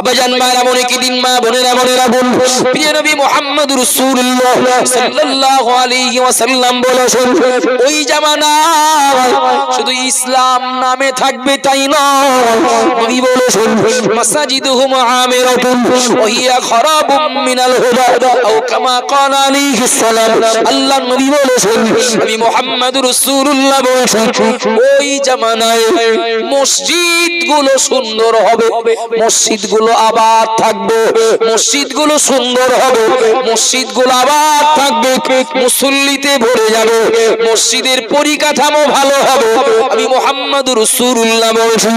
আবাজান মারা মনে কি দিন মা বোনেরা বল প্রিয় নবী মুহাম্মদ রাসূলুল্লাহ সাল্লাল্লাহু আলাইহি ওয়াসাল্লাম বলেছেন ওই জামানা শুধু ইসলাম নামে থাকবে তাই নয়, নবী বলেছেন মাসাজিদুহুম আমিরাতুন ওয়া হিয়া খারাবুম মিনাল হুদা আও কামা ক্বালা আলাইহিস সালাম। আল্লাহ নবী বলেছেন নবী মুহাম্মদ রাসূলুল্লাহ বলেছেন ওই জামানায় মসজিদগুলো সুন্দর হবে, মসজিদগুলো আবাদ থাকবে, মসজিদগুলো সুন্দর হবে, মসজিদগুলো আবাদ থাকবে, মুসল্লিতে ভরে যাবে, মসজিদের পরিকাঠামো ভালো হবে। আমি মুহাম্মদুর রাসূলুল্লাহ বলেছি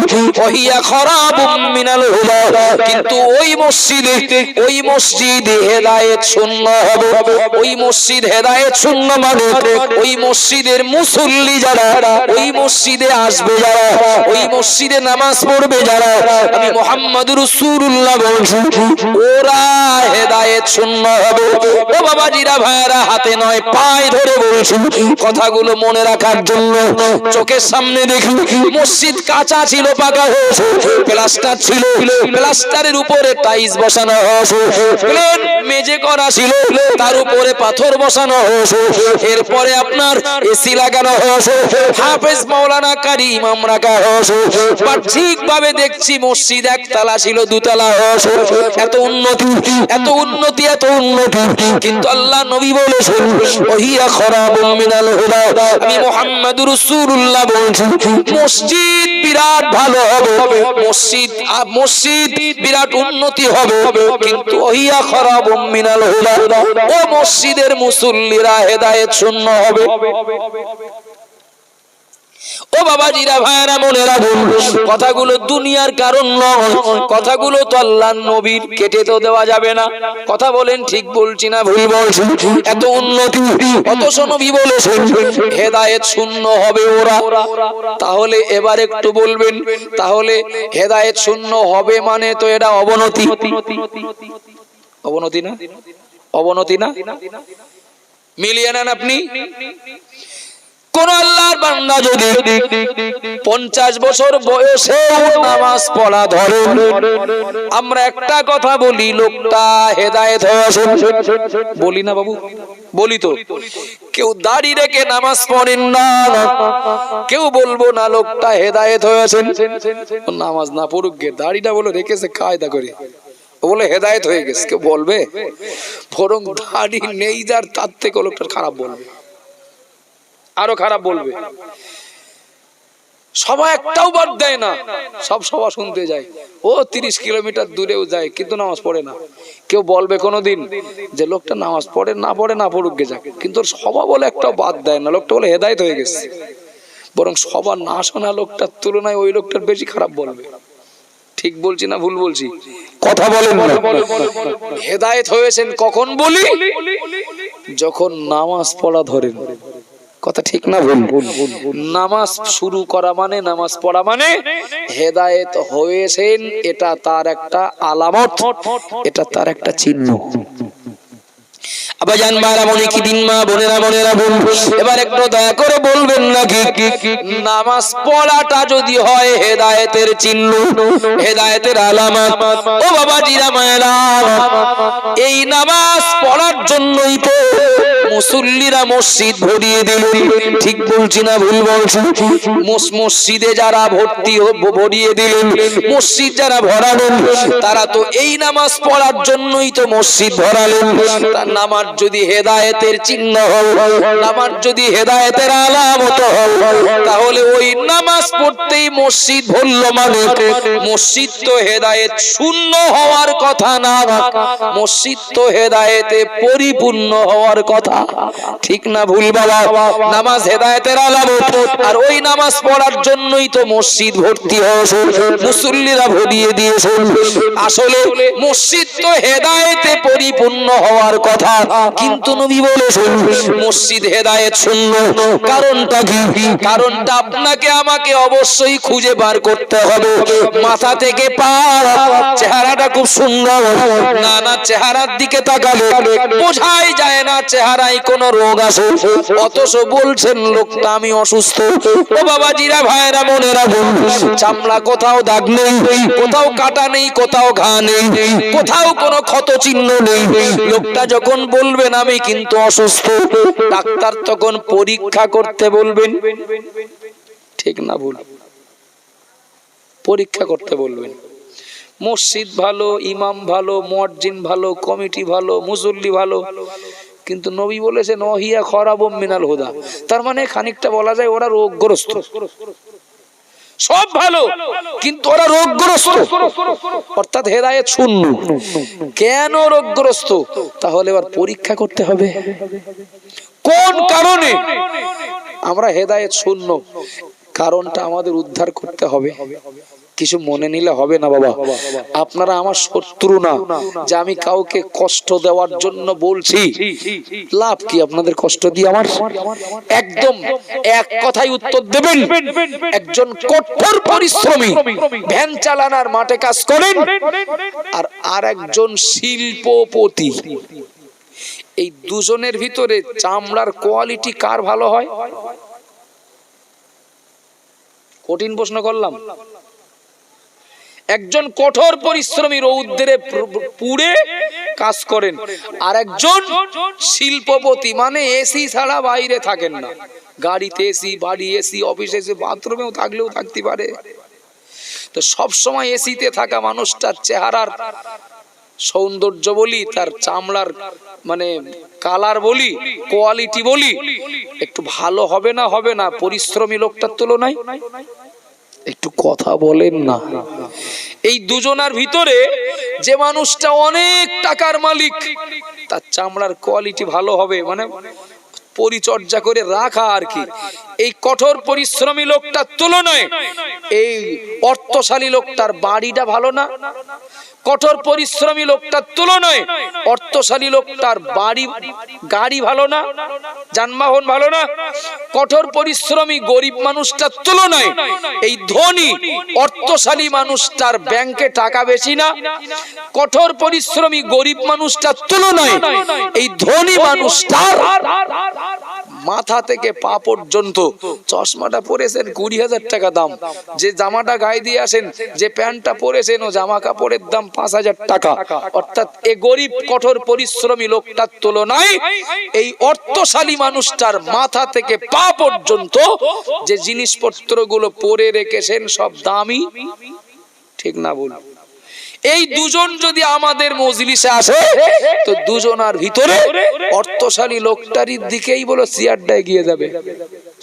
ওহিয়া খারাবুম মিনাল হুদা, কিন্তু ওই মসজিদে হেদায়েত শূন্য হবে। ওই মসজিদ হেদায়েত শূন্য মানে ওই মসজিদের মুসল্লি যারা, ওই মসজিদে আসবে যারা, ওই মসজিদে নামাজ পড়বে যারা, আমি মুহাম্মদুর রাসূলুল্লাহ বলছি ওরা হেদায়েত শূন্য হবে। ও বাবাজিরা ভাইরা হাতে নয় পায়ে ধরে বলছি কথাগুলো মনে রাখার জন্য। চোখের সামনে দেখি মসজিদ কাঁচা ছিল, পাকা হয়েছে, প্লাস্টার ছিল, প্লাস্টারের উপরে টাইলস বসানো হয়েছে, প্লেন মেঝে করা ছিল, তার উপরে পাথর বসানো হয়েছে, এরপরে আপনার এসি লাগানো হয়েছে, হাফেজ মাওলানা কারি ইমাম রাখা হয়েছে। ঠিকভাবে দেখছি মসজিদ একতলা ছিল, দুতলা হয়েছে। এত উন্নতি, এত উন্নতি, এত উন্নতি, কিন্তু আল্লাহ নবী বলেছেন ওহিয়া খারাবুম মিনাল হুদা। আমি মুহাম্মদুর রাসূলুল্লাহ বলছি মসজিদ বিরাট ভালো হবে, মসজিদ বিরাট উন্নতি হবে, কিন্তু ওহিয়া খারাবুম মিনাল হুদা, ও মসজিদের মুসল্লিরা হেদায়েত শূন্য হবে। ও বাবাজিরা ভাইরা মনে রাখুন কথাগুলো দুনিয়ার কারণ নয়, কথাগুলো তো আল্লাহর নবীর, কেটে তো দেওয়া যাবে না। কথা বলেন ঠিক বলছি না ভুল বলছি? এত উন্নতি, অথচ নবী বলেছেন হেদায়েত শূন্য হবে ওরা। তাহলে এবার একটু বলবেন তাহলে হেদায়েত শূন্য হবে মানে তো এটা অবনতি, অবনতি না? অবনতি না? মিলিয়ে নেন আপনি। কোন আল্লাহর বান্দা যদি 50 বছর বয়সে নামাজ পড়া ধরে, আমরা একটা কথা বলি লোকটা হেদায়েত হয়েছে, বলি না বাবু? বলি তো। কেউ দাড়ি রেখে নামাজ পড়েন না, কেউ বলবো না লোকটা হেদায়েত হয়েছে। নামাজ না পড়ুক গে, দাড়িটা বলে রেখেছে কায়দা করে, বলে হেদায়েত হয়ে গেছে, কেউ বলবে? বরং দাড়ি নেই যার, তার থেকে লোকটা খারাপ বলবে, আরো খারাপ বলবে। সবাই একটাও বাদ দেয় না, সব সভা শুনতে যায়, ও 30 কিলোমিটার দূরেও যায়, কিন্তু নামাজ পড়ে না। কেউ বলবে কোনোদিন যে লোকটা নামাজ পড়ে না পড়ুক গে যাক, কিন্তু সভা বলে একটাও বাদ দেয় না, লোকটা বলে হেদায়েত হয়ে গেছে। বরং সভা না শোনা লোকটার তুলনায় ওই লোকটার বেশি খারাপ বলবে। ঠিক বলছি না ভুল বলছি? কথা বলেন। হেদায়েত হয়েছেন কখন বলি? যখন নামাজ পড়া ধরেন। কথা ঠিক না ভুল? নামাজ শুরু করা মানে, নামাজ পড়া মানে হেদায়েত হয়েছেন, এটা তার একটা আলামত, এটা তার একটা চিহ্ন। আবাজান মারা মনে কি দিন মা বোনেরা বল এবার একটু দয়া করে বলবেন নাকি নামাজ পড়াটা যদি হয় হেদায়েতের চিহ্ন, হেদায়েতের আলামত, ও বাবাজিরা মায়েরা, এই নামাজ পড়ার জন্যই তো মুসল্লিরা মসজিদ ভরিয়ে দিল। ঠিক বলছি না ভুল বলছি? মসজিদে যারা ভরিয়ে দিলেন, মসজিদ যারা ভরালেন, তারা তো এই নামাজ পড়ার জন্যই তো মসজিদ ভরালেন। তার নামাজ যদি হেদায়েতের চিহ্ন হয়, নামাজ যদি হেদায়েতের আলামত হয়, তাহলে ওই নামাজ পড়তেই মসজিদ ভরল মানে মসজিদ তো হেদায়েত শূন্য হওয়ার কথা না, মসজিদ তো হেদায়েতে পরিপূর্ণ হওয়ার কথা। ঠিক না ভুল বাবা? নামাজ হেদায়েতের আলামত, আর ওই নামাজ পড়ার জন্যই তো মসজিদ ভর্তি হয়েছে, মুসল্লিরা ভরিয়ে দিয়েছে। আসলে মসজিদ তো হেদায়েতে পরিপূর্ণ হওয়ার কথা, কিন্তু নবী বলেছেন মসজিদ হেদায়েত শূন্য। কারণটা কি? কারণটা আপনাকে আমাকে অবশ্যই খুঁজে বার করতে হবে। মাথা থেকে পা চেহারাটা খুব সুন্দর, না না চেহারার দিকে তাকালে বোঝাই যায় না চেহারায় কোনো রোগ আছে, অথচ বলছেন লোকটা আমি অসুস্থ। ও বাবাজিরা, ভাইরা, বোনেরা, চামড়া কোথাও দাগ নেই, কোথাও কাটা নেই, কোথাও ঘা নেই, কোথাও কোনো ক্ষত চিহ্ন নেই। লোকটা যখন বলবেন আমি কিন্তু অসুস্থ, ডাক্তার তখন পরীক্ষা করতে বলবেন, ঠিক না ভুল? পরীক্ষা করতে বলবেন। মসজিদ ভালো, ইমাম ভালো, মুয়াজ্জিন ভালো, কমিটি ভালো, মুসল্লি ভালো, কিন্তু নবী বলেছেন ওহিয়া খরাবুম মিনাল হুদা, তার মানে খানিকটা বলা যায় ওরা রোগগ্রস্ত। সব ভালো কিন্তু ওরা রোগগ্রস্ত, অর্থাৎ হেদায়েত শূন্য। কেন রোগগ্রস্ত? তাহলে এবার পরীক্ষা করতে হবে কোন কারণে আমরা হেদায়েত শূন্য, কারণটা আমাদের উদ্ধার করতে হবে। কিছু মনে নিলে হবে না বাবা, আপনারা আমার শত্রু না যে আমি কাউকে কষ্ট দেওয়ার জন্য বলছি। লাভ কি আপনাদের কষ্ট দিয়ে আমার? একদম এক কথাই উত্তর দেবেন। একজন কঠোর পরিশ্রমী ভ্যান চালানার মাঠে কাজ করেন, আর একজন শিল্পপতি, এই দুজনের ভিতরে চামড়ার কোয়ালিটি কার ভালো হয়? কঠিন প্রশ্ন করলাম। একজন কঠোর পরিশ্রমী রৌদ্রে পুড়ে কাজ করেন, আর একজন শিল্পপতি, মানে এসি ছাড়া বাইরে থাকেন না, গাড়িতে এসি, বাড়ি এসি, অফিসে এসি, বাথরুমেও থাকলেও থাকতে পারে। তো সব সময় এসিতে থাকা মানুষটার চেহারার সৌন্দর্য বলি, তার চামড়ার মানে কালার বলি, কোয়ালিটি বলি, একটু ভালো হবে না? হবে না পরিশ্রমী লোকটার তুলনায়? একটু কথা বলেন না। এই দুজনার ভিতরে যে মানুষটা অনেক টাকার মালিক, তার চামড়ার কোয়ালিটি ভালো হবে, মানে পরিচর্যা করে রাখা আর কি। এই কঠোর পরিশ্রমী লোকটার তুলনায় এই অর্থশালী লোকটার বাড়িটা ভালো না? কঠোর পরিশ্রমী লোকটার তুলনায় অর্থশালী লোকটার বাড়ি, গাড়ি ভালো না? যানবাহন ভালো না? কঠোর পরিশ্রমী গরিব মানুষটার তুলনায় এই ধনী অর্থশালী মানুষটার ব্যাংকে টাকা বেশি না? কঠোর পরিশ্রমী গরিব মানুষটার তুলনায় এই ধনী মানুষটার মাথা থেকে পা পর্যন্ত চশমাটা পরেছেন 20,000 টাকা দাম, যে জামাটা গায়ে দিয়ে আসেন, যে প্যান্টটা পরেছেন ও জামা কাপড়ের দাম 5,000 টাকা। অর্থাৎ এই গরিব কঠোর পরিশ্রমী লোকটার তুলনায় এই অর্থশালী মানুষটার মাথা থেকে পা পর্যন্ত যে জিনিসপত্রগুলো পরে রেখেছেন সব দামি, ঠিক না বল? এই দুজন যদি আমাদের মজলিসে আসে, তো দুজনার ভিতরে অর্থশালী লোকটারই দিকেই বলো চেয়ারটা এগিয়ে যাবে।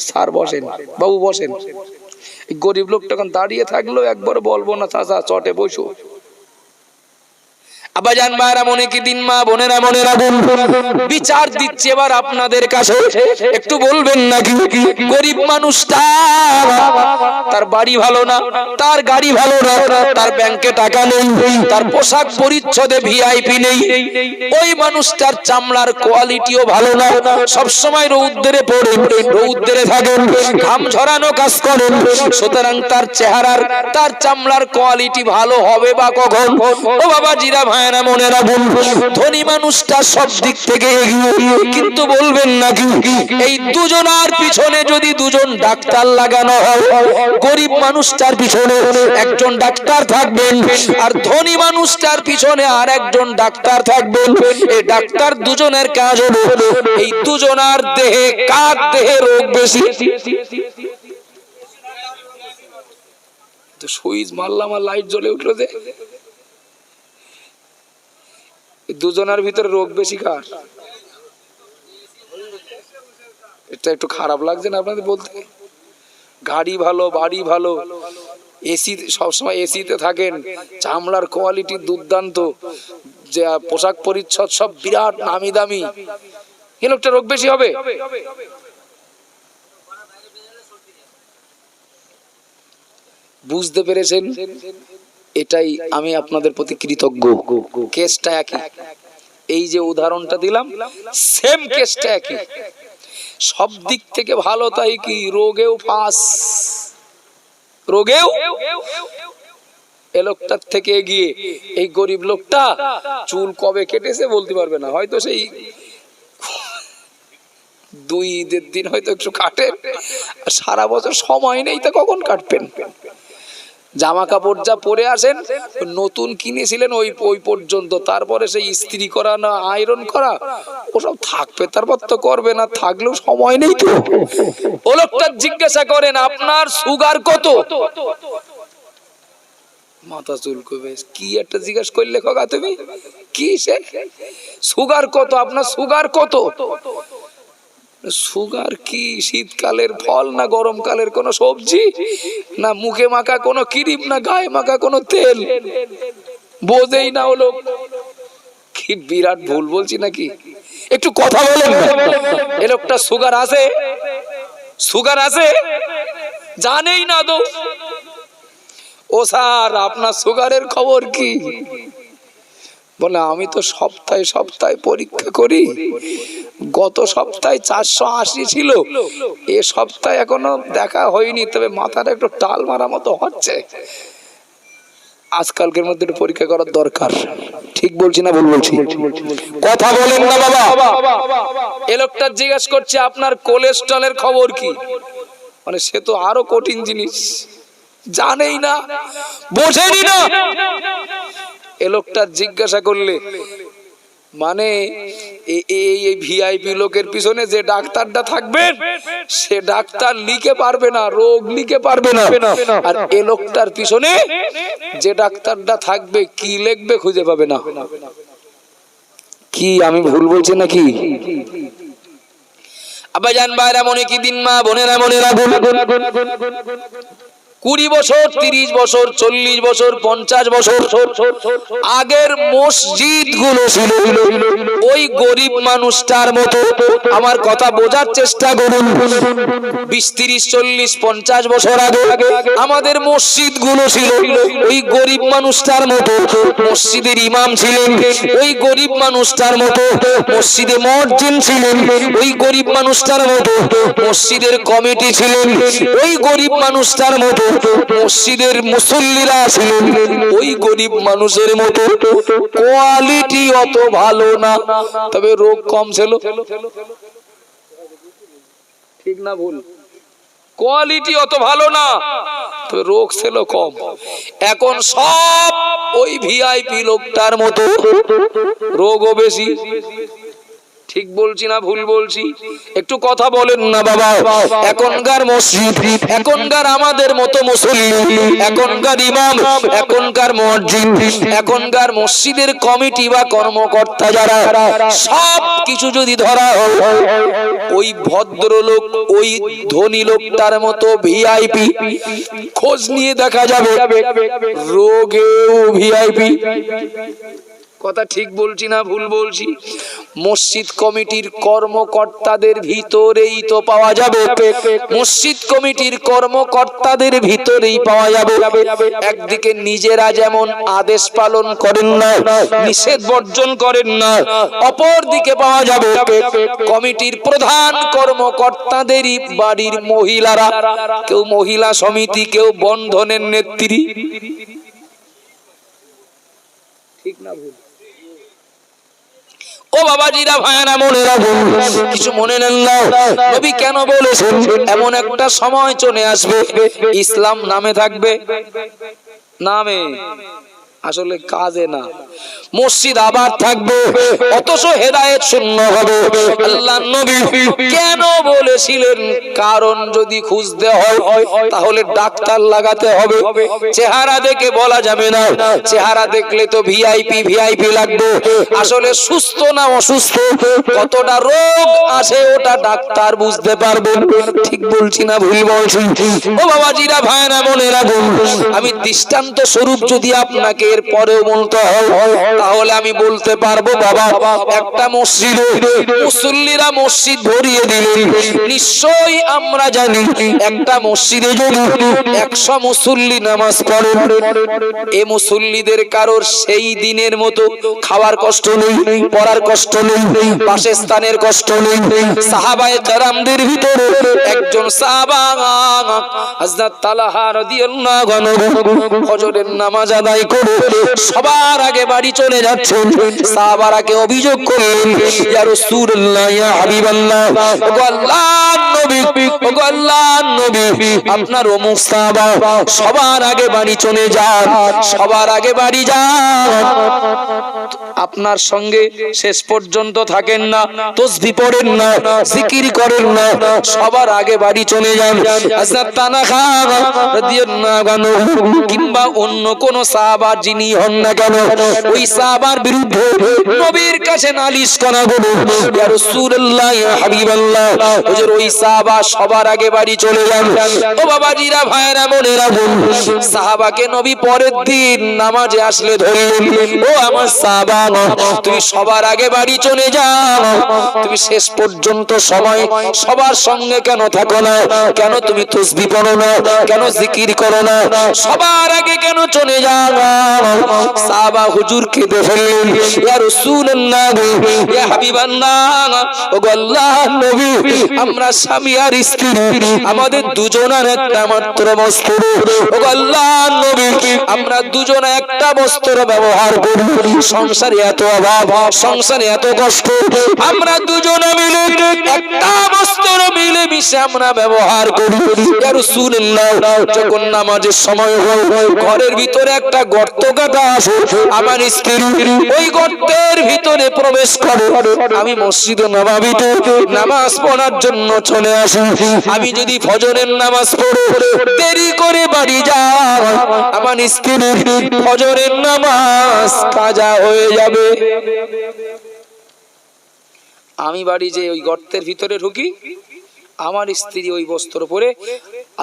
স্যার বসেন, বাবু বসেন। গরিব লোকটা এখন দাঁড়িয়ে থাকলেও একবার বলবো না চাচা চটে বসো। আবাজান মায়েরা, মনে কি দিন, মা বোনেরা, মনেরা বিচার দিচ্ছে এবার আপনাদের কাছে, একটু বলবেন নাকি? গরিব মানুষটা তার বাড়ি ভালো না, তার গাড়ি ভালো না, তার ব্যাংকে টাকা নেই, তার পোশাক পরিচ্ছদে ভিআইপি নেই, ওই মানুষটার চামড়ার কোয়ালিটিও ভালো না, সব সময় রৌদ্রে পড়ে, রৌদ্রে থাকেন, ঘাম ঝরানো কাজ করেন, সুতরাং তার চেহারার, তার চামড়ার কোয়ালিটি ভালো হবে বা কখন? ও বাবা জিরা, ভাইরা, মনেরা, ধনী মানুষটা সব দিক থেকে এগিয়ে, কিন্তু বলবেন নাকি এই দুজনার পিছনে যদি দুজন ডাক্তার লাগানো হয়, গরিব মানুষটার পিছনে একজন ডাক্তার থাকবেন, আর ধনী মানুষটার পিছনে আর একজন ডাক্তার থাকবেন। এই ডাক্তার দুজনের কাজ হলো এই দুজনার দেহে কার দেহে রোগ বেশি। তো সুইচ মারলাম আর লাইট জ্বলে উঠলো, যে দুজনের ভিতরে রোগ বেশি কার? এটা একটু খারাপ লাগছে না আপনাদের বলতে? গাড়ি ভালো, বাড়ি ভালো, এসি, সবসময় এসিতে থাকেন, চামড়ার কোয়ালিটি দুর্দান্ত, যে পোশাক পরিচ্ছদ সব বিরাট নামি দামি, এ লোকটা রোগ বেশি হবে? বুঝতে পেরেছেন? এটাই আমি আপনাদের প্রতি কৃতজ্ঞ। কেসটা একই, এই যে উদাহরণটা দিলাম সেম কেসটা একই, সব দিক থেকে ভালো, তাই কি রোগেও ফাঁস, রোগেও এ লোকটার থেকে এগিয়ে এই গরিব লোকটা চুল কবে কেটেছে বলতে পারবে না, হয়তো সেই 2 ঈদের দিন হয়তো একটু কাটেন, আর সারা বছর সময় নেই, তা কখন কাটবেন? জামা কাপড় যা পরে আসেন নতুন কিনেছিলেন ওই পর্যন্ত, তারপরে সেই ইস্ত্রি করা না আয়রন করা ওসব থাকবে, তারপর তো করবে না, থাকলেও সময় নেই তো। ও লোকটা জিজ্ঞাসা করেন আপনার সুগার কত? মাথা চুলকবে, কি একটা জিজ্ঞাসা করলে খোকা তুমি, কি সে সুগার কত, আপনার সুগার কত? সুগার কি শীতকালের ফল না গরমকালের কোন সবজি, না মুখে মাখা কোন ক্রিম, না গায়ে মাখা কোন তেল? বোঝেই না হলো, কি বিরাট ভুল বলছি নাকি? একটু কথা বলেন না। এ লোকটা সুগার আছে, সুগার আছে জানেই না তো। ও স্যার আপনার সুগারের খবর কি? বলে আমি তো সপ্তাহে সপ্তাহে পরীক্ষা করি, গত সপ্তাহে 480 ছিল, এ সপ্তাহে এখনো দেখা হয়নি, তবে মাথাটা একটু টাল মারা মতো হচ্ছে, আজকালকের মধ্যে একটু পরীক্ষা করার দরকার। ঠিক বলছি না ভুল বলছি? কথা বলেন না বাবা। এ লোকটা জিজ্ঞেস করছে আপনার কোলেস্ট্রলের খবর কি? মানে সে তো আরো কঠিন জিনিস, জানেই না, বোঝেনি না। এ লোকটা জিজ্ঞাসা করলে মানে এই ভিআইপি লোকের পিছনে যে ডাক্তারটা থাকবে সে ডাক্তার লিখে পারবে না, রোগ লিখে পারবে না, আর এ লোকটার পিছনে যে ডাক্তারটা থাকবে কি লিখবে খুঁজে পাবে না। কি আমি ভুল বলছি নাকি? আব্বাজান ভাইরা মনে কি দিন, মা বোনেরা মনে রাখুন, 20 বছর 30 বছর 40 বছর 50 বছর আগের মসজিদ গুলো ছিল ওই গরিব মানুষটার মতো। আমার কথা বোঝার চেষ্টা করুন। 20 30 40 50 বছর আগে আমাদের মসজিদ গুলো ছিল ওই গরিব মানুষটার মতো। মসজিদের ইমাম ছিলেন ওই গরিব মানুষটার মতো, মসজিদে মুয়াজ্জিন ছিলেন ওই গরিব মানুষটার মতো, মসজিদের কমিটি ছিলেন ওই গরিব মানুষটার মতো, মসজিদের মুসল্লিরা ছিলেন ওই গরিব মানুষের মতো। কোয়ালিটি অত ভালো না, তবে রোগ কম ছিল। ঠিক না ভুল? কোয়ালিটি অত ভালো না, তবে রোগ ছিল কম। এখন সব ওই ভিআইপি লোকটার মতো, রোগও বেশি। ঠিক বলছি না ভুল বলছি? একটু কথা বলেন না বাবা। এখনকার মসজিদ, এখনকার আমাদের মতো মুসল্লি, এখনকার ইমাম, এখনকার মুয়াজ্জিন, এখনকার মসজিদের কমিটি বা কর্মকর্তা যারা, সব কিছু যদি ধরা হয় ওই ভদ্রলোক ওই ধনী লোকটার মতো ভিআইপি, খোঁজ নিয়ে দেখা যাবে রোগেও ভিআইপি। কথা ঠিক বলছি না ভুল বলছি? মসজিদ কমিটির কর্মকর্তাদের ভিতরেই তো পাওয়া যাবে, মসজিদ কমিটির কর্মকর্তাদের ভিতরেই পাওয়া যাবে। একদিকে নিজেরা যেমন আদেশ পালন করেন না, নিষেধ বর্জন করেন না, অপর দিকে পাওয়া যাবে কমিটির প্রধান কর্মকর্তাদেরই বাড়ির মহিলারা, কেউ মহিলা সমিতি, কেউ বন্ধনের নেত্রী। ঠিক না ভুল? ও বাবাজিরা ভাইরা মনে রাখুন, কিছু মনে নেন না। নবী কেন বলেছেন এমন একটা সময় চলে আসবে ইসলাম নামে থাকবে, নামে আসলে কাজে না। মসজিদ আবার থাকবে অথচ হেদায়েত শূন্য হবে। আল্লাহর নবী কেন বলেছিলেন? কারণ যদি খুঁজতে হয় তাহলে ডাক্তার লাগাতে হবে। চেহারা দেখে বলা যাবে না, চেহারা দেখলে তো ভিআইপি ভিআইপি লাগবে। আসলে সুস্থ না অসুস্থ, কতটা রোগ আছে ওটা ডাক্তার বুঝতে পারবেন। ঠিক বলছি না ভুল বলছি? ও বাবাজিরা ভাইরা মনে রাখুন, আমি দৃষ্টান্ত স্বরূপ যদি আপনাকে এর পরেও বলতে হয়, তাহলে আমি বলতে পারবো বাবা একটা মসজিদে মুসল্লিরা মসজিদ ভরিয়ে দিলেন। নিশ্চয়ই আমরা জানি একটা মসজিদে যদি 100 মুসল্লি নামাজ পড়ে, এই মুসল্লিদের কারোর সেই দিনের মতো খাওয়ার কষ্ট নেই, পড়ার কষ্ট নেই, বাসস্থানের কষ্ট নেই। সাহাবায়ে কেরামদের ভিতরে একজন সাহাবা হযরত তালহা রাদিয়াল্লাহু আনহু ফজরের নামাজ আদায় করে সবার আগে বাড়ি চলে যাচ্ছেন। সাহাবারাকে অভিযোগ করলেন, ইয়া রাসূলুল্লাহ, ইয়া হাবিবাল্লাহ, ওগো আল্লাহর নবী, ওগো আল্লাহর নবী, আপনার অমুক সাহাবা সবার আগে বাড়ি চলে যান, সবার আগে বাড়ি যান, আপনার সঙ্গে শেষ পর্যন্ত থাকেন না, তাসবিহ পড়েন না, জিকির করেন না, সবার আগে বাড়ি চলে যান। হযরত তালহা রাদিয়াল্লাহু আনহু কিংবা অন্য কোন সাহাবা যিনি হন না কেন, ওই সাহাবার বিরুদ্ধে নবীর কাছে নালিশ করা হলো, ইয়া রাসূলুল্লাহ, ইয়া হাবিবাল্লাহ, হুজুর ওই সাহাবা সবার আগে বাড়ি চলে যান। ও বাবাজিরা, ভাইরা, বোনেরা, সাহাবাকে নবী পরের দিন নামাজে আসলে ধরলেন, ও আমার সাহাবা, তুমি সবার আগে বাড়ি চলে যাও, তুমি শেষ পর্যন্ত সময় সবার সঙ্গে কেন থাকো না, কেন তুমি তাসবিহ পড়ো না, কেন জিকির করো না, সবার আগে কেন চলে যাও? সাহাবা হুজুর কেঁদে ফেললেন, ইয়া রাসূলুল্লাহ, ইয়া হাবিবাল্লাহ, ওগো আল্লাহর নবী, আমরা স্বামী আর স্ত্রী, আমাদের দুজনের একটা মাত্র বস্ত্র, ওগো আল্লাহর নবী, আমরা দুজনে একটা বস্ত্র ব্যবহার করি, সংসারে এত অভাব, সংসারে এত কষ্ট, আমরা দুজনে মিলে একটা বস্ত্র মিলে মিশে আমরা ব্যবহার করি। ইয়া রাসূলুল্লাহ, যখন নামাজের সময় হয় ঘরের ভিতরে একটা গর্ত কাটা আছে, আমার স্ত্রী ওই গর্তের ভিতরে প্রবেশ করে, আমি মসজিদে নববীতে নামাজ পড়ার জন্য চলে আসি। আমি যদি ফজরের নামাজ পড়ে দেরি করে বাড়ি যাই, আমার স্ত্রীর ফজরের নামাজ কাজা হয়ে যাবে। আমি বাড়ি যে ওই গর্তের ভিতরে ঢুকি, আমার স্ত্রী ওই বস্ত্র পরে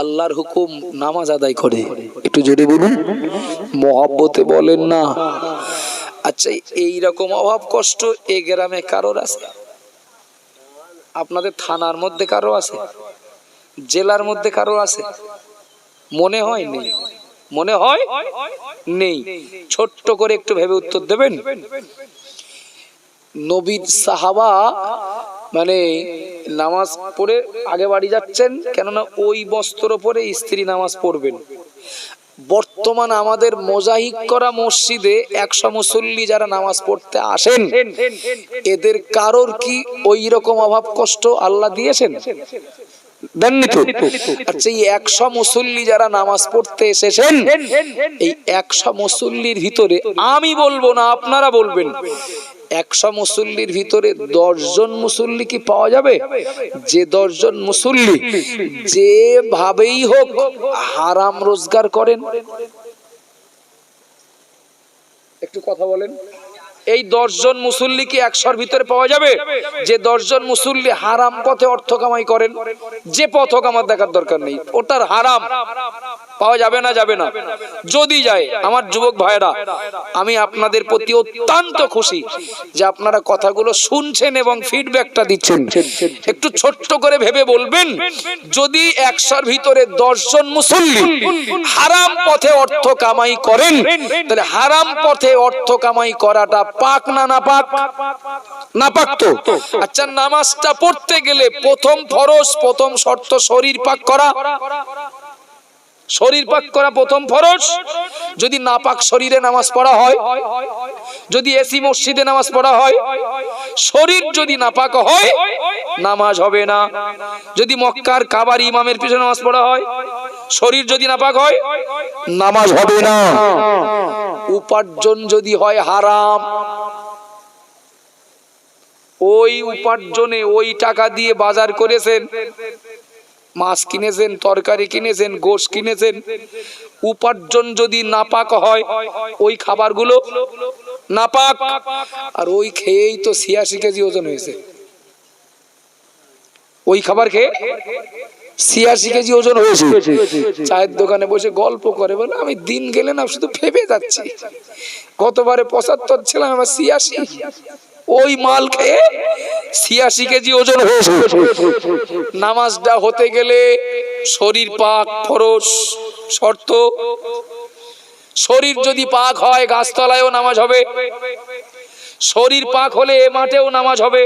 আল্লাহর হুকুম নামাজ আদায় করে। একটু জোরে বলুন, মহব্বতে বলেন না। আচ্ছা, এই রকম অভাব কষ্ট এই গ্রামে কারোর আছে? আপনাদের থানার মধ্যে কারো আছে? জেলার মধ্যে কারো আছে? মনে হয় নেই, মনে হয় নেই। ছোট্ট করে একটু ভেবে উত্তর দেবেন। নবীর সাহাবা মানে নামাজ পড়ে আগে বাড়ি যাচ্ছেন, কেননা ওই বস্ত্র পরে স্ত্রী নামাজ পড়বেন। বর্তমান আমাদের মোজাহিক করা মসজিদে 100 মুসল্লি যারা নামাজ পড়তে আসেন, এদের কারোর কি ওই রকম অভাব কষ্ট আল্লাহ দিয়েছেন? দেননি তো? আচ্ছা, এই 100 মুসল্লি যারা নামাজ পড়তে এসেছেন, এই 100 মুসল্লির ভিতরে আমি বলবো না, আপনারা বলবেন, 100 মুসল্লির ভিতরে 10 জন মুসল্লি কি পাওয়া যাবে? যে 10 জন মুসল্লি যেভাবেই হোক হারাম রোজগার করেন, একটু কথা বলেন। এই 10 জন মুসল্লি কি 100-র ভিতরে পাওয়া যাবে? যে 10 জন মুসল্লি হারাম পথে অর্থ কামাই করেন, যে পথ আমার দেখার দরকার নেই, ওটার হারাম পাওয়া যাবে না? যাবে না। যদি যায়, আমার যুবক ভাইরা, আমি আপনাদের প্রতি অত্যন্ত খুশি যে আপনারা কথাগুলো শুনছেন এবং ফিডব্যাকটা দিচ্ছেন। একটু ছোট্ট করে ভেবে বলবেন, যদি 100-র ভিতরে 10 জন মুসল্লি হারাম পথে অর্থ কামাই করেন, তাহলে হারাম পথে অর্থ কামাই করাটা পাক না নাপাক? নাপাক তো। আচ্ছা, নামাজটা পড়তে গেলে প্রথম ফরজ, প্রথম শর্ত শরীর পাক করা। শরীর পাক করা প্রথম ফরজ। যদি নাপাক শরীরে নামাজ পড়া হয়, যদি এসি মসজিদে নামাজ পড়া হয়, শরীর যদি নাপাক হয় নামাজ হবে না। যদি মক্কার কাবার ইমামের পিছনে নামাজ পড়া হয়, শরীর যদি নাপাক হয় নামাজ হবে না। উপার্জন যদি হয় হারাম, ওই উপার্জনে ওই টাকা দিয়ে বাজার করেছেন, মাছ কিনেছেন, তরকারি কিনেছেন, গোশ কিনেছেন, উপার্জন যদি নাপাক হয় ওই খাবারগুলো নাপাক। আর ওই খেয়েই তো 86 কেজি ওজন হয়েছে। ওই খাবার খেয়ে 86 কেজি ওজন হয়েছে। চায়ের দোকানে বসে গল্প করে, বলে আমি দিন গেলে না শুধু ভেবে যাচ্ছি, গতবারে 75 ছিলাম, আমার 86। ওই মাল খেয়ে 86 কেজি ওজন হয়েছে। নামাজটা হতে গেলে শরীর পাক ফরজ শর্ত। শরীর যদি পাক হয় গাছতলায়ও নামাজ হবে, শরীর পাক হলে এ মাঠেও নামাজ হবে।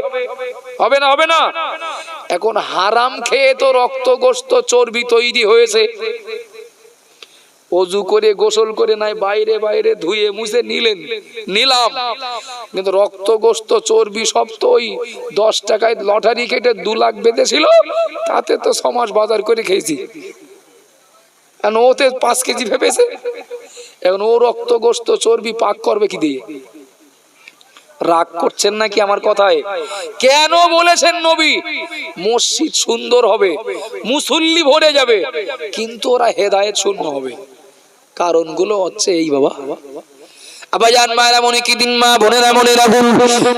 হবে না? হবে না? এখন হারাম খেয়ে তো রক্ত গোশত চর্বি তৈরি হয়েছে, ওযু করে গোসল করে নাই বাইরে বাইরে ধুয়ে মুছে নিলাম, কিন্তু রক্ত গোশত চর্বি সব তো ওই 10 টাকায় লটারি কেটে 2 লাখ বেঁধেছিল, তাতে তো সমাজ বাজার করে খেয়েছি। আর ওতে 5 কেজি ভেবেছে। এখন ও রক্ত গোশত চর্বি পাক করবে কি দিয়ে? রাগ করছেন নাকি আমার কথায়? কেন বলেছেন নবী মসজিদ সুন্দর হবে, মুসল্লি ভরে যাবে, কিন্তু ওরা হেদায়েত শূন্য হবে? কারণগুলো হচ্ছে এই বাবা। আবাজান মায়েরা মনে কি দিন, মা বোনেরা মনে রাখুন,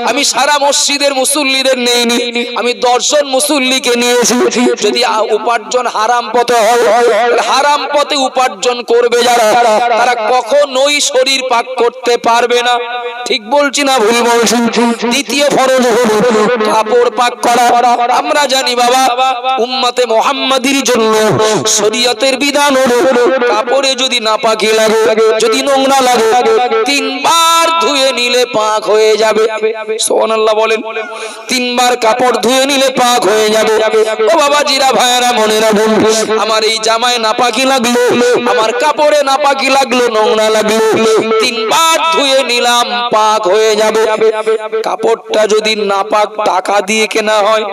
আমি সারা মসজিদের মুসল্লিদের নেইনি, আমি 10 জন মুসল্লিকে নিয়েছি। যদি উপার্জন হারাম পথে হয়, হারাম পথে উপার্জন করবে যারা, তারা কখনোই শরীর পাক করতে পারবে না। ঠিক বলছি না ভুল বলছি? দ্বিতীয় ফরজ হলো কাপড় পাক করা। আমরা জানি বাবা উম্মতে মুহাম্মাদির জন্য শরীয়তের বিধান হলো কাপড়ে যদি নাপাকি লাগে, যদি নোংরা লাগে, 3 বার ধুয়ে নিলে পাক হয়ে যাবে। সুবহানাল্লাহ বলেন। 3 বার কাপড় ধুয়ে নিলে পাক হয়ে যাবে। ও বাবাজিরা ভাইরা মনে রাখুন, আমার এই জামায় নাপাকি লাগলো, আমার কাপড়ে নাপাকি লাগলো, নোংরা লাগলো, 3 বার ধুয়ে নিলাম, পাক হয়ে যাবে। কাপড়টা যদি নাপাক টাকা দিয়ে কেনা হয়,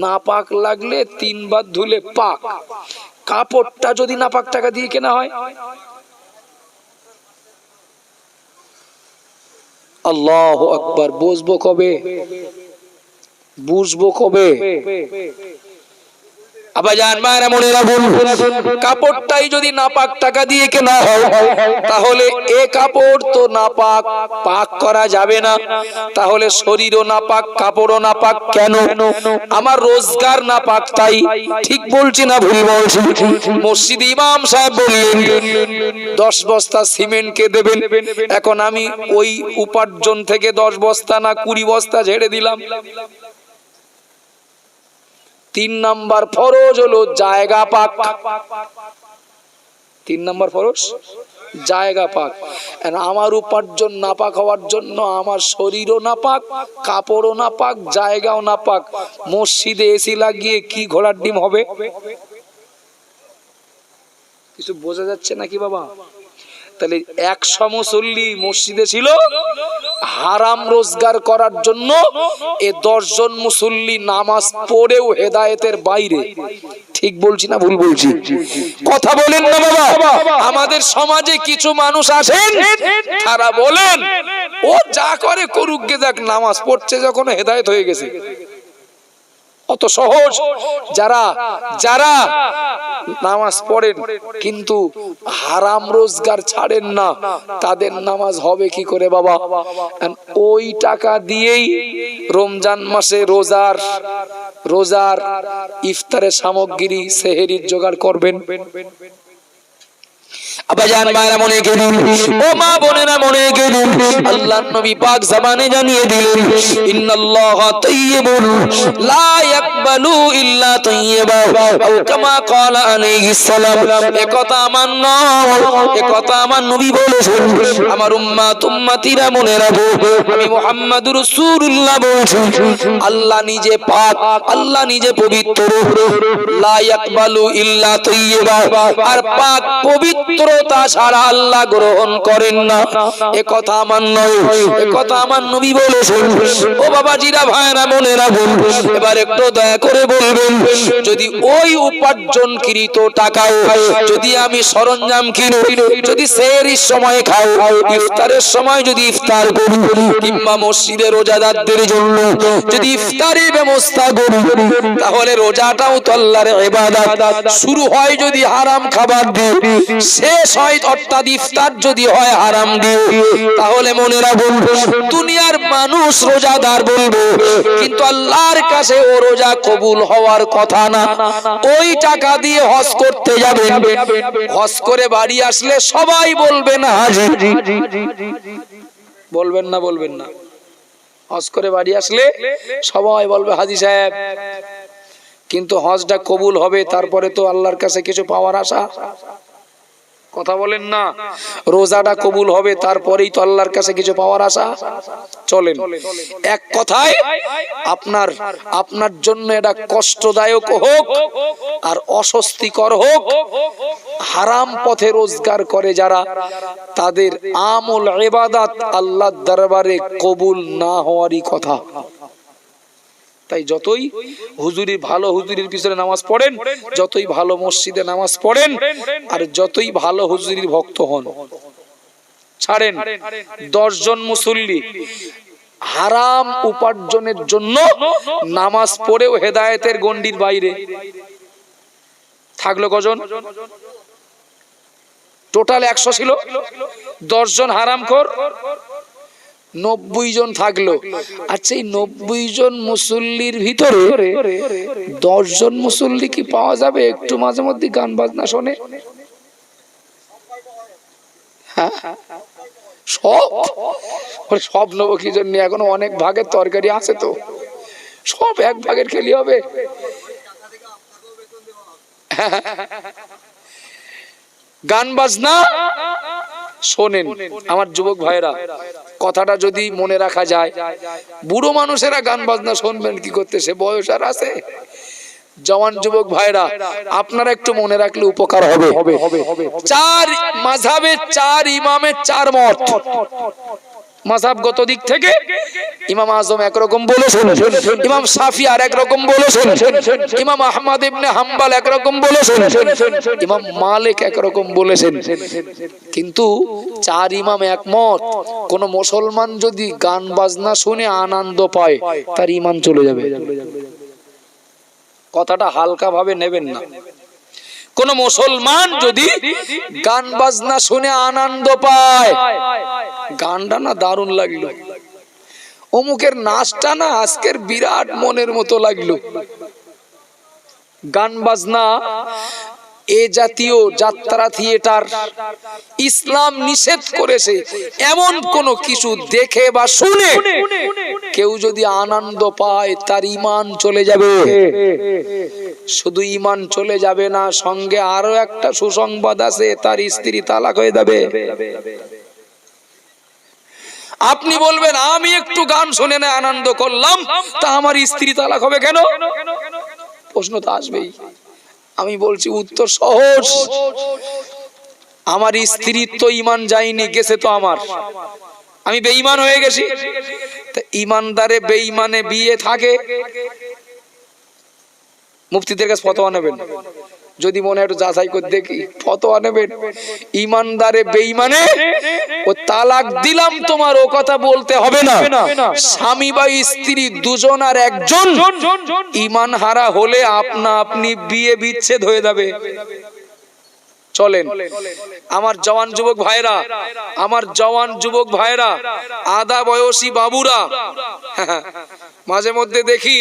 নাপাক লাগলে 3 বার ধুলে পাক। কাপড়টা যদি নাপাক টাকা দিয়ে কেনা হয়, আল্লাহু আকবার, বুঝবো কবে? বুঝবো কবে? আবাজান মায়েরা মনে রাখুন, কাপড়টাই যদি নাপাক টাকা দিয়ে কেনা হয়, তাহলে এ কাপড় তো নাপাক, পাক করা যাবে না। তাহলে শরীরও নাপাক, কাপড়ও নাপাক। কেন? আমার রোজগার নাপাক তাই। ঠিক বলছি না ভুল বলছি? মসজিদে ইমাম সাহেব বললেন 10 বস্তা সিমেন্ট কে দেবেন। এখন আমি ওই উপার্জন থেকে 10 বস্তা না 20 বস্তা ঝেড়ে দিলাম। 3 নাম্বার ফরজ হলো জায়গা পাক। 3 নাম্বার ফরজ জায়গা পাক। আমার উপার্জন নাপাক হওয়ার জন্য আমার শরীরও নাপাক, কাপড়ও নাপাক, জায়গাও নাপাক। মসজিদে এসি লাগিয়ে কি ঘোড়ার ডিম হবে? কিছু বোঝা যাচ্ছে নাকি বাবা? তাহলে 100 মুসল্লি মসজিদে ছিল, হারাম রোজগার করার জন্য এ 10 জন মুসল্লি নামাজ পড়েও হেদায়েতের বাইরে। ঠিক বলছি না ভুল বলছি? কথা বলেন না বাবা। আমাদের সমাজে কিছু মানুষ আছেন, তারা বলেন ও যা করে করুক গে, যাক, নামাজ পড়ছে যখন হেদায়েত হয়ে গেছে। অত সহজ। যারা যারা নামাজ পড়েন কিন্তু হারাম রোজগার ছাড়েন না, তাদের নামাজ হবে কি করে বাবা? ওই টাকা দিয়েই রমজান মাসে রোজার ইফতারের সামগ্রী, সেহরির জোগাড় করবেন। আবাজান মায়েরা মনে গেলেন, ও মা বোনেরা মনে গেলেন, আল্লাহর নবী পাক জামানে জানিয়ে দিলেন, ইন্নাল্লাহা তাইয়্যিবুন লা ইয়াকবালু ইল্লা তাইয়্যিবা, আও কামা ক্বালা আলাইহিস সালাম। একথা আমার নয়, একথা আমার নবী বলেছেন। আমার উম্মতিরা মনে রাখো, আমি মুহাম্মাদুর রাসূলুল্লাহ বলছি, আল্লাহ নিজে পাক, আল্লাহ নিজে পবিত্র। লা ইয়াকবালু ইল্লা তাইয়্যিবা, আর পাক পবিত্র ছাড়া আল্লাহ গ্রহণ করেন না। একথা আমার নয়, একথা আমার নবী বলেছেন। ও বাবাজিরা ভাইরা মনে রাখুন, এবার একটু দয়া করে বলবেন, যদি ওই উপার্জনকৃত টাকায় যদি আমি সরঞ্জাম কিনি, যদি সেহরির সময় খাই, ইফতারের সময় যদি ইফতার করি, কিংবা মসজিদে রোজাদারদের জন্য যদি ইফতারের ব্যবস্থা করি, তাহলে রোজাটাও তো আল্লাহর ইবাদত। শুরু হয় যদি হারাম খাবার দিয়ে, শেষ হয় অর্থাৎ ইফতার যদি হয় হারাম দিয়ে, তাহলে মনে রাখুন দুনিয়ার মানুষ রোজাদার বলবে, কিন্তু আল্লাহর কাছে ও রোজা কবুল হওয়ার কথা না। ওই টাকা দিয়ে হজ করতে যাবেন, হজ করে বাড়ি আসলে সবাই বলবে না হাজি, বলবেন না? বলবেন না? হজ করে বাড়ি আসলে সবাই বলবে হাজি সাহেব, কিন্তু হজটা কবুল হবে তারপরে তো আল্লাহর কাছে কিছু পাওয়ার আশা। কথা বলেন না? রোজাটা কবুল হবে তারপরেই তো আল্লাহর কাছে কিছু পাওয়ার আশা। চলেন, এক কথায় আপনার জন্য এটা কষ্টদায়ক হোক আর অস্বস্তিকর হোক, হারাম পথে রোজগার করে যারা, তাদের আমল ইবাদত আল্লাহর দরবারে কবুল না হওয়ারই কথা। তাই যতই হুজুরি ভালো হুজুরির পিছনে নামাজ পড়েন, যতই ভালো মসজিদে নামাজ পড়েন, আর যতই ভালো হুজুরির ভক্ত হন, ছাড়েন 10 জন মুসল্লি হারাম উপার্জনের জন্য নামাজ পড়েও হেদায়েতের গণ্ডির বাইরে থাকলো কজন? টোটাল 100 ছিল, 10 জন হারামখোর, 90 জন থাকলো। আচ্ছা, এই 90 জন মুসল্লির ভিতরে 10 জন মুসল্লি কি পাওয়া যাবে একটু মাঝে মধ্যে গান বাজনা শোনে? সব নেবো কি জন্য? এখনো অনেক ভাগের তরকারি আছে, তো সব এক ভাগের খেলি হবে? গান বাজনা শোনেন আমার যুবক ভাইরা, কথাটা যদি মনে রাখা যায়। বুড়ো মানুষেরা গান বাজনা শুনবেন কি করতে, সে বয়স আর আছে? জওয়ান যুবক ভাইরা, আপনারা একটু মনে রাখলে উপকার হবে। 4 মাযহাবে 4 ইমামের 4 মত। মাযহাবগত দিক থেকে ইমাম আজম একরকম বলেছেন, ইমাম শাফি আর একরকম বলেছেন, ইমাম আহমদ ইবনে হাম্বল একরকম বলেছেন, ইমাম মালিক একরকম বলেছেন। কিন্তু 4 ইমাম একমত, কোন মুসলমান যদি গান বাজনা শুনে আনন্দ পায় তার ঈমান চলে যাবে। কথাটা হালকা ভাবে নেবেন না। কোন মুসলমান যদি গান বাজনা শুনে আনন্দ পায়, গানটা না দারুণ লাগলো, অমুকের নাচটা না আজকের বিরাট মনের মতো লাগলো, গান বাজনা এ জাতীয় যাত্রা থিয়েটার ইসলাম নিষেধ করেছে, এমন কোন কিছু দেখে বা শুনে কেউ যদি আনন্দ পায় তার ঈমান চলে যাবে। শুধু ঈমান চলে যাবে না, সঙ্গে আরো একটা সুসংবাদ আছে, তার স্ত্রী তালাক হয়ে যাবে। আপনি বলবেন আমি একটু গান শুনে না আনন্দ করলাম, তা আমার স্ত্রী তালাক হবে কেন? প্রশ্ন তো আসবেই। আমি বলছি উত্তর সহজ, আমার স্ত্রীর তো ঈমান যায়নি, গেছে তো আমার, আমি বেঈমান হয়ে গেছি। তা ঈমানদারে বেঈমানে বিয়ে থাকে, মুফতিদের কাছে ফতোয়া নেবেন, যদি মনে একটু যাচাই করে দেখি, ফতোয়া নেবেন। ঈমানদারে বেঈমানে ও তালাক দিলাম তোমার, ও কথা বলতে হবে না। স্বামী বা স্ত্রী দুজন আর একজন ঈমান হারা হলে আপনা আপনি বিয়ে বিচ্ছেদ হয়ে যাবে। চলেন আমার জওয়ান যুবক ভাইরা, আমার জওয়ান যুবক ভাইরা, আধা বয়সী বাবুরা, মাঝে মধ্যে দেখি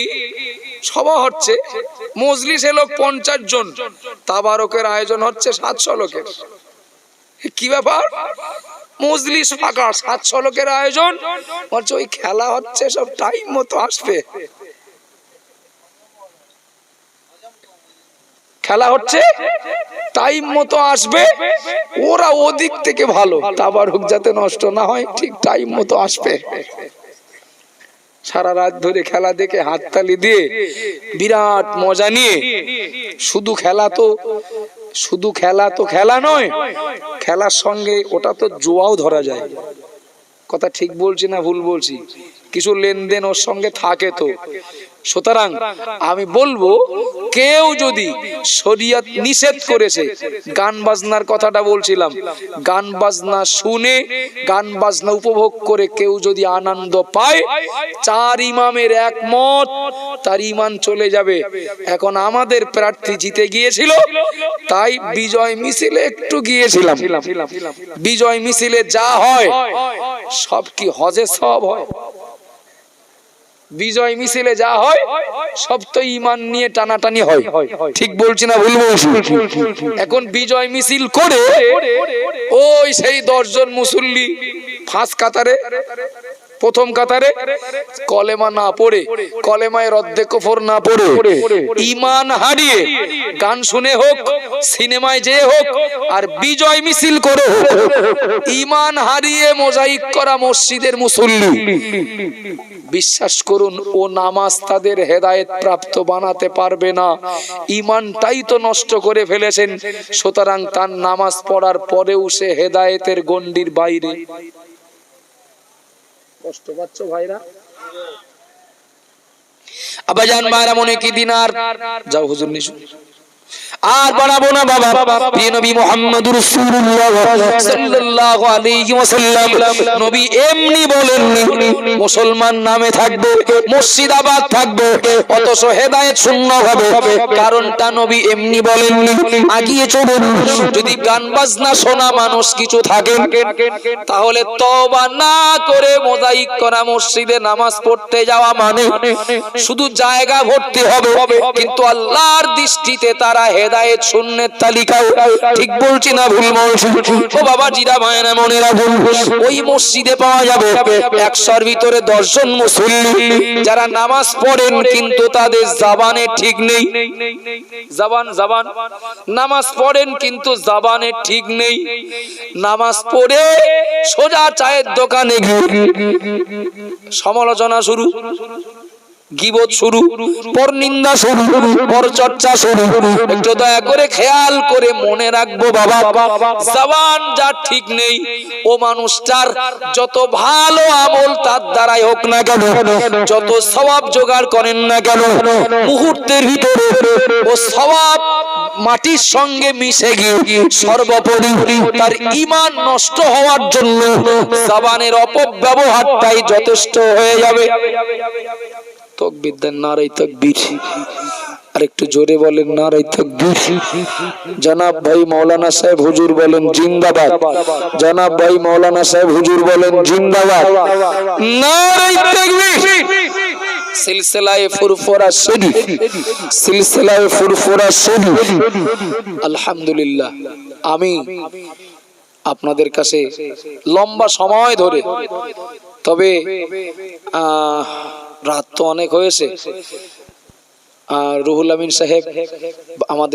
সভা হচ্ছে, মজলিসে লোক 50 জন, তাবারকের আয়োজন হচ্ছে 700 লোকের। কি ব্যাপার? মজলিস ফাঁকা, 700 লোকের আয়োজন, বলছে ওই খেলা হচ্ছে, সব টাইম মতো আসবে। খেলা হচ্ছে, টাইম মতো আসবে, ওরা ওদিক থেকে ভালো, তাবারক যাতে নষ্ট না হয়, ঠিক টাইম মতো আসবে। সারা রাত ধরে খেলা দেখে হাততালি দিয়ে বিরাট মজা নিয়ে, শুধু খেলা তো খেলা নয়, খেলার সঙ্গে ওটা তো জুয়াও ধরা যায়। কথা ঠিক বলছি না ভুল বলছি? কিছু লেনদেন ওর সঙ্গে থাকে, তো সুতরাং আমি বলবো, কেউ যদি শরীয়ত নিষেধ করেছে, গান বাজনার কথাটা বলছিলাম, গান বাজনা শুনে গান বাজনা উপভোগ করে কেউ যদি আনন্দ পায়, চার ইমামের একমত, তার ঈমান চলে যাবে। এখন আমাদের প্রার্থী জিতে গিয়েছিল, তাই বিজয় মিছিলে একটু গিয়েছিলাম। বিজয় মিছিলে যা হয় সব কি হজে সব হয়? বিজয় মিছিলে যা হয় সব তো ঈমান নিয়ে টানাটানি হয়। ঠিক বলছি না ভুল বলছি? এখন বিজয় মিছিল করে ওই সেই 10 জন মুসল্লি ফাঁস কাতারে, প্রথম কাতারে কলেমা না পড়ে, কলেমায়ের অর্ধেক কুফর না পড়ে, ঈমান হারিয়ে গান শুনে হোক, সিনেমায় যেয়ে হোক, আর বিজয় মিছিল করে হোক, ঈমান হারিয়ে মোজাইক করা মসজিদের মুসল্লি, বিশ্বাস করুন ও নামাজ তাদের হেদায়েত প্রাপ্ত বানাতে পারবে না। ঈমানটাই তো নষ্ট করে ফেলেছেন। সুতরাং তার নামাজ পড়ার পরেও সে হেদায়েতের গণ্ডির বাইরে। কষ্ট পাচ্ছ ভাইরা? আবাজান মারা মনে কি দিন আর যাও হুজুর নিশু আর বাড়াবো না বাবা। প্রিয় নবী মুহাম্মদুর রাসূলুল্লাহ সাল্লাল্লাহু আলাইহি ওয়াসাল্লাম নবী এমনি বলেননি মুসলমান নামে থাকবে, মসজিদাবাদ থাকবে, অথচ হেদায়েত শূন্য হবে। কারণটা নবী এমনি বলেননি। আগিয়ে চলুন। যদি গান বাজনা শোনা মানুষ কিছু থাকে, তাহলে তওবা না করে মোজাইক করা মসজিদে নামাজ পড়তে যাওয়া মানে শুধু জায়গা ভর্তি হবে, কিন্তু আল্লাহর দৃষ্টিতে তারা হেদায়েত শূন্যের তালিকায়। ঠিক বলছি না ভুল বলছি? ও বাবা জিরা ভাইরা মনে রাখুন, ওই মসজিদে পাওয়া যাবে 100-র ভিতরে 10 জন মুসল্লি যারা নামাজ পড়েন কিন্তু তাদের জবানে ঠিক নেই। জবান নামাজ পড়েন কিন্তু জবানে ঠিক নেই। নামাজ পড়ে সোজা চায়ের দোকানে গিয়ে সমালোচনা শুরু, গীবত শুরু, পরনিন্দা শুরু, পরচর্চা শুরু। একটু দয়া করে খেয়াল করে মনে রাখবো বাবা, জবান যার ঠিক নেই, ও মানুষটার যত ভালো আমল তার দ্বারাই হোক না কেন, যত সওয়াব জোগাড় করেন না কেন, মুহূর্তের ভিতরে ও সওয়াব মাটির সঙ্গে মিশে গিয়ে সর্বোপরি তার ঈমান নষ্ট হওয়ার জন্য জবানের অপব্যবহারটাই যথেষ্ট হয়ে যাবে। তাকবীর দেন, নারে তাকবীর। আর একটু জোরে বলেন নারে তাকবীর। জনাব ভাই মাওলানা সাহেব হুজুর বলেন জিন্দাবাদ। জনাব ভাই মাওলানা সাহেব হুজুর বলেন জিন্দাবাদ। নারে তাকবীর। সিলসিলায়ে ফুরফুরা শরীফ, সিলসিলায়ে ফুরফুরা শরীফ। আলহামদুলিল্লাহ, আমি আপনাদের কাছে লম্বা সময় ধরে, তবে রাত তো অনেক হয়েছে, রুহুল আমিন সাহেব আমাদের